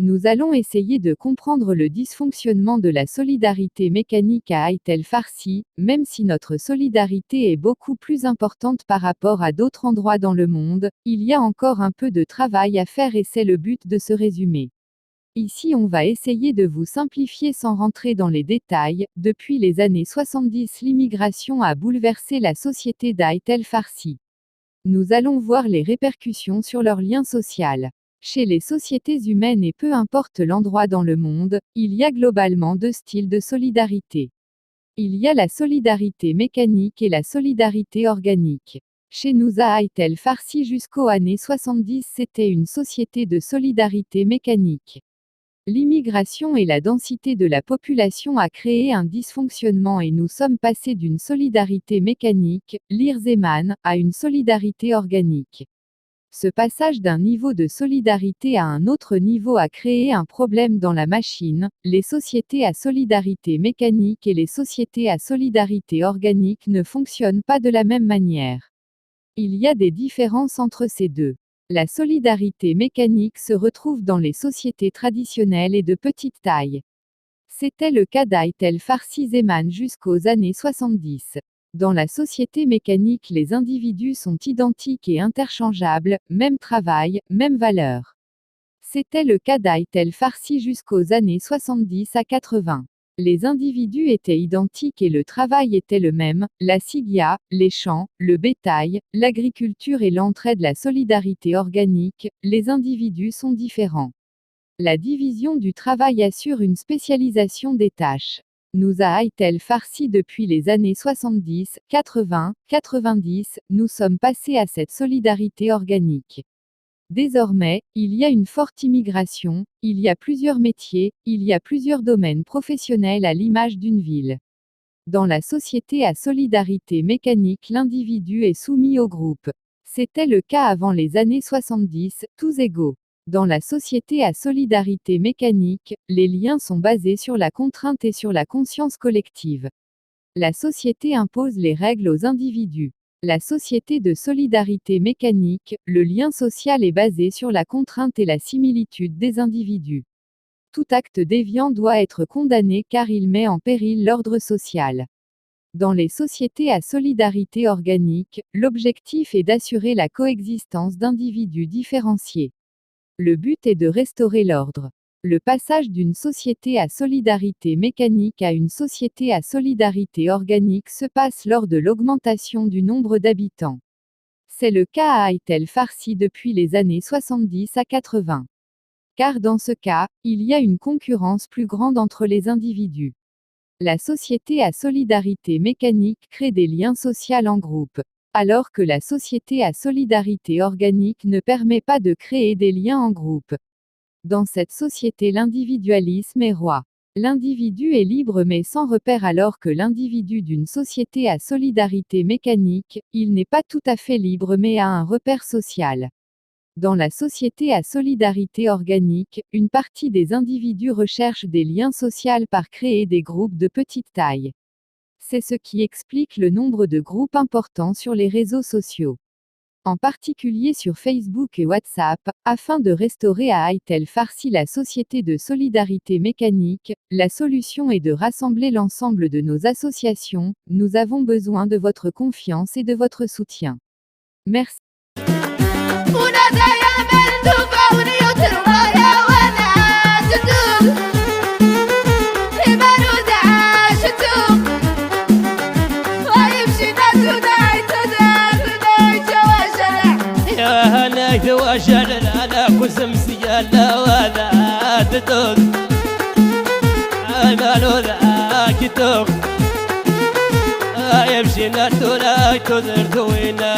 Nous allons essayer de comprendre le dysfonctionnement de la solidarité mécanique à Ayt el Farsi, même si notre solidarité est beaucoup plus importante par rapport à d'autres endroits dans le monde, il y a encore un peu de travail à faire et c'est le but de ce résumé. Ici on va essayer de vous simplifier sans rentrer dans les détails. Depuis les années 70, l'immigration a bouleversé la société d'Ayt el Farsi. Nous allons voir les répercussions sur leur lien social. Chez les sociétés humaines et peu importe l'endroit dans le monde, il y a globalement deux styles de solidarité. Il y a la solidarité mécanique et la solidarité organique. Chez nous à Ayt el Farsi jusqu'aux années 70, c'était une société de solidarité mécanique. L'immigration et la densité de la population a créé un dysfonctionnement et nous sommes passés d'une solidarité mécanique, l'Irzeman, à une solidarité organique. Ce passage d'un niveau de solidarité à un autre niveau a créé un problème dans la machine. Les sociétés à solidarité mécanique et les sociétés à solidarité organique ne fonctionnent pas de la même manière. Il y a des différences entre ces deux. La solidarité mécanique se retrouve dans les sociétés traditionnelles et de petite taille. C'était le cas d'Ayt el Farsi Zeman jusqu'aux années 70. Dans la société mécanique, les individus sont identiques et interchangeables, même travail, même valeur. C'était le cas d'Ayt el Farsi jusqu'aux années 70 à 80. Les individus étaient identiques et le travail était le même, la sigya, les champs, le bétail, l'agriculture et l'entraide, la solidarité organique, les individus sont différents. La division du travail assure une spécialisation des tâches. Nous à Ayt el Farsi depuis les années 70, 80, 90, nous sommes passés à cette solidarité organique. Désormais, il y a une forte immigration, il y a plusieurs métiers, il y a plusieurs domaines professionnels à l'image d'une ville. Dans la société à solidarité mécanique, l'individu est soumis au groupe. C'était le cas avant les années 70, tous égaux. Dans la société à solidarité mécanique, les liens sont basés sur la contrainte et sur la conscience collective. La société impose les règles aux individus. La société de solidarité mécanique, le lien social est basé sur la contrainte et la similitude des individus. Tout acte déviant doit être condamné car il met en péril l'ordre social. Dans les sociétés à solidarité organique, l'objectif est d'assurer la coexistence d'individus différenciés. Le but est de restaurer l'ordre. Le passage d'une société à solidarité mécanique à une société à solidarité organique se passe lors de l'augmentation du nombre d'habitants. C'est le cas à Ayt el Farsi depuis les années 70 à 80. Car dans ce cas, il y a une concurrence plus grande entre les individus. La société à solidarité mécanique crée des liens sociaux en groupe, alors que la société à solidarité organique ne permet pas de créer des liens en groupe. Dans cette société, l'individualisme est roi. L'individu est libre mais sans repère alors que l'individu d'une société à solidarité mécanique, il n'est pas tout à fait libre mais a un repère social. Dans la société à solidarité organique, une partie des individus recherche des liens sociaux par créer des groupes de petite taille. C'est ce qui explique le nombre de groupes importants sur les réseaux sociaux. En particulier sur Facebook et WhatsApp, afin de restaurer à Ayt el Farsi la société de solidarité mécanique, la solution est de rassembler l'ensemble de nos associations. Nous avons besoin de votre confiance et de votre soutien. Merci. وجل انا كسم سيالا ولا تدوق انا لولا كتوق يمشي نتولا تذر دوينا